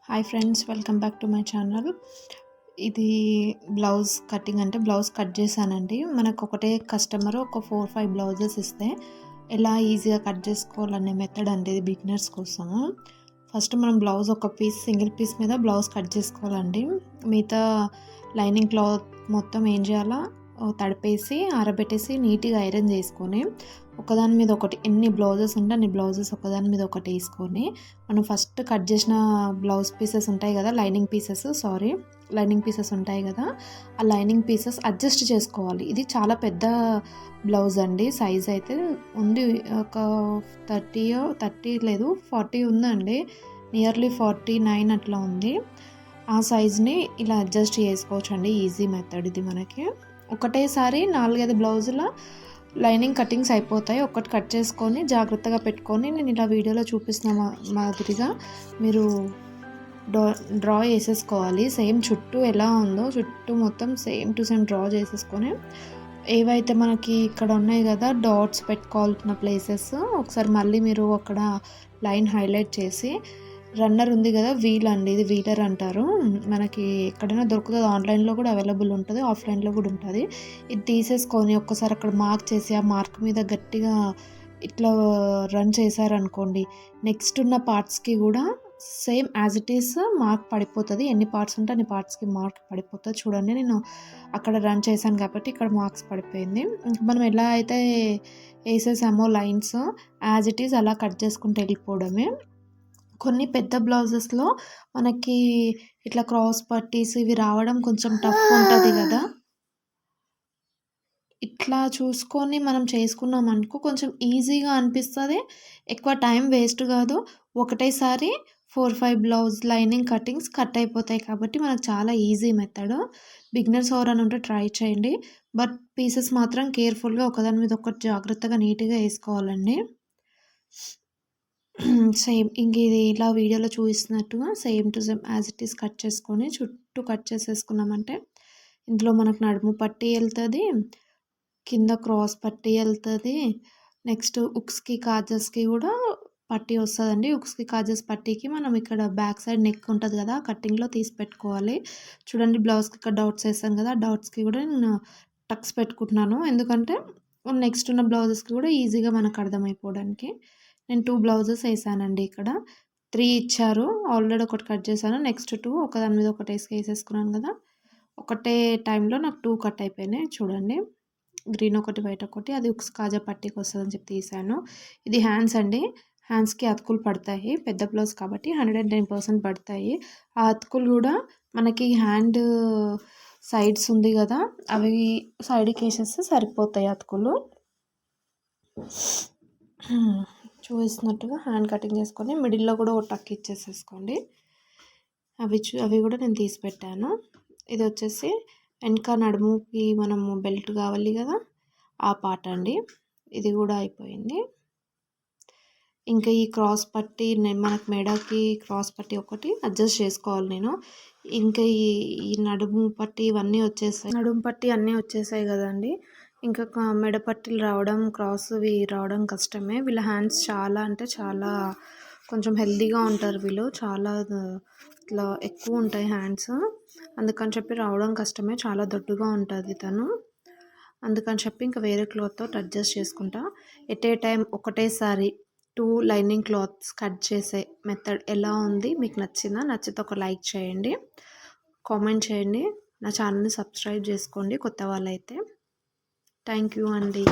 Hi friends, welcome back to my channel. ఇది blouse cutting అంటే blouse cut చేశానండి. మనకు ఒకటే కస్టమర్ ఒక 4-5 బ్లౌజెస్ ఇస్తే ఎలా ఈజీగా కట్ చేసుకోవాలనే మెథడ్ అండి ఇది బిగినర్స్ కోసము. ఫస్ట్ మనం బ్లౌజ్ ఒక పీస్ సింగిల్ పీస్ మీద బ్లౌజ్ కట్ చేసుకోవాలండి. మిగతా లైనింగ్ క్లాత్ మొత్తం ఏం చేయాలా, తడిపేసి ఆరబెట్టేసి నీట్గా ఐరన్ చేసుకొని ఒకదాని మీద ఒకటి ఎన్ని బ్లౌజెస్ ఉంటే అన్ని బ్లౌజెస్ ఒకదాని మీద ఒకటి వేసుకొని మనం ఫస్ట్ కట్ చేసిన బ్లౌజ్ పీసెస్ ఉంటాయి కదా, లైనింగ్ పీసెస్ ఉంటాయి కదా, ఆ లైనింగ్ పీసెస్ అడ్జస్ట్ చేసుకోవాలి. ఇది చాలా పెద్ద బ్లౌజ్ అండి. సైజ్ అయితే ఉంది, ఒక 30 లేదు 40 ఉందండి, నియర్లీ 49 అట్లా ఉంది. ఆ సైజ్ని ఇలా అడ్జస్ట్ చేసుకోవచ్చు అండి. ఈజీ మెథడ్ ఇది. మనకి ఒకటేసారి 4-5 బ్లౌజుల లైనింగ్ కటింగ్స్ అయిపోతాయి. ఒక్కటి కట్ చేసుకొని జాగ్రత్తగా పెట్టుకొని నేను ఇలా వీడియోలో చూపిస్తున్న మాదిరిగా మీరు డ్రా చేసేసుకోవాలి. సేమ్ చుట్టూ ఎలా ఉందో చుట్టూ మొత్తం సేమ్ టు సేమ్ డ్రా చేసేసుకొని ఏవైతే మనకి ఇక్కడ ఉన్నాయి కదా డాట్స్ పెట్టుకోవాల్సిన ప్లేసెస్ ఒకసారి మళ్ళీ మీరు అక్కడ లైన్ హైలైట్ చేసి, రన్నర్ ఉంది కదా, వీల్ అండి, ఇది వీలర్ అంటారు. మనకి ఎక్కడైనా దొరుకుతుంది, ఆన్లైన్లో కూడా అవైలబుల్ ఉంటుంది, ఆఫ్లైన్లో కూడా ఉంటుంది. ఇది తీసేసుకొని ఒక్కసారి అక్కడ మార్క్ చేసి ఆ మార్క్ మీద గట్టిగా ఇట్లా రన్ చేశారనుకోండి, నెక్స్ట్ ఉన్న పార్ట్స్కి కూడా same as it is mark పడిపోతుంది. ఎన్ని పార్ట్స్ ఉంటే అన్ని పార్ట్స్కి మార్క్ పడిపోతుంది. చూడండి, నేను అక్కడ రన్ చేశాను కాబట్టి ఇక్కడ మార్క్స్ పడిపోయింది. మనం ఎలా అయితే వేసేసామో లైన్స్ యాజ్ ఇట్ ఈస్ అలా కట్ చేసుకుంటూ వెళ్ళిపోవడమే. కొన్ని పెద్ద బ్లౌజెస్లో మనకి ఇట్లా క్రాస్ పట్టీస్ ఇవి రావడం కొంచెం టఫ్ ఉంటుంది కదా, ఇట్లా చూసుకొని మనం చేసుకున్నాం అనుకో కొంచెం ఈజీగా అనిపిస్తుంది, ఎక్కువ టైం వేస్ట్ కాదు. ఒకటేసారి 4-5 బ్లౌజ్ లైనింగ్ కటింగ్స్ కట్ అయిపోతాయి కాబట్టి మనకు చాలా ఈజీ మెథడ్. బిగినర్స్ ఎవరైనా ఉంటే ట్రై చేయండి. బట్ పీసెస్ మాత్రం కేర్ఫుల్గా ఒకదాని మీద ఒకటి జాగ్రత్తగా నీట్గా వేసుకోవాలండి. సేమ్ ఇంక ఇది ఇలా వీడియోలో చూపిస్తున్నట్టుగా same to same as it is cut చేసుకొని చుట్టూ కట్ చేసేసుకున్నామంటే ఇందులో మనకు నడుము పట్టీ వెళ్తుంది, కింద క్రాస్ పట్టీ వెళ్తుంది, నెక్స్ట్ ఉక్స్కి కాజెస్కి కూడా పట్టీ వస్తుందండి. ఉక్స్కి కాజెస్ పట్టీకి మనం ఇక్కడ బ్యాక్ సైడ్ నెక్ ఉంటుంది కదా, కటింగ్లో తీసి పెట్టుకోవాలి. చూడండి, బ్లౌజ్కి ఇక్కడ డాట్స్ వేసాను కదా, డాట్స్కి కూడా నేను టక్స్ పెట్టుకుంటున్నాను, ఎందుకంటే నెక్స్ట్ ఉన్న బ్లౌజెస్కి కూడా ఈజీగా మనకు అర్థమైపోవడానికి. నేను 2 బ్లౌజెస్ వేసానండి. ఇక్కడ 3 ఇచ్చారు, ఆల్రెడీ ఒకటి కట్ చేశాను, నెక్స్ట్ 2 ఒకదాని మీద ఒకటి వేసేసుకున్నాను కదా, ఒకటే టైంలో నాకు 2 కట్ అయిపోయినాయి. చూడండి, గ్రీన్ ఒకటి వైట్ ఒకటి, అది ఉక్స్ కాజా పట్టీకి వస్తుందని చెప్పి తీసాను. ఇది హ్యాండ్స్ అండి, హ్యాండ్స్కి అతుకులు పడతాయి, పెద్ద బ్లౌజ్ కాబట్టి 110% పడతాయి. ఆ అతుకులు కూడా మనకి హ్యాండ్ సైడ్స్ ఉంది కదా, అవి సైడ్కి వేసేస్తే సరిపోతాయి అతుకులు. చూపిస్తున్నట్టుగా హ్యాండ్ కటింగ్ చేసుకొని మిడిల్లో కూడా ఒక టక్ ఇచ్చేసేసుకోండి. అవి కూడా నేను తీసి పెట్టాను. ఇది వచ్చేసి వెనక నడుముకి మనము బెల్ట్ కావాలి కదా, ఆ పార్ట్ అండి. ఇది కూడా అయిపోయింది. ఇంకా ఈ క్రాస్ పట్టీ మనకు మెడకి క్రాస్ పట్టీ ఒకటి అడ్జస్ట్ చేసుకోవాలి నేను. ఇంకా ఈ నడుము పట్టీ ఇవన్నీ వచ్చేసాయి, నడుము పట్టీ అన్నీ వచ్చేసాయి కదండి. ఇంకా మెడ పట్టీలు రావడం, క్రాస్వి రావడం కష్టమే. వీళ్ళ హ్యాండ్స్ చాలా అంటే చాలా కొంచెం హెల్దీగా ఉంటారు వీళ్ళు, చాలా ఇట్లా ఎక్కువ ఉంటాయి హ్యాండ్స్, అందుకని చెప్పి రావడం కష్టమే, చాలా దొడ్డుగా ఉంటుంది తను. అందుకని చెప్పి ఇంకా వేరే క్లాత్తో అడ్జస్ట్ చేసుకుంటా. ఎట్ ఏ టైం ఒకటేసారి 2 లైనింగ్ క్లాత్స్ కట్ చేసే మెథడ్ ఎలా ఉంది, మీకు నచ్చిందా? నచ్చితే ఒక లైక్ చేయండి, కామెంట్ చేయండి, నా ఛానల్ని సబ్స్క్రైబ్ చేసుకోండి కొత్త వాళ్ళైతే. థ్యాంక్ యూ అండి.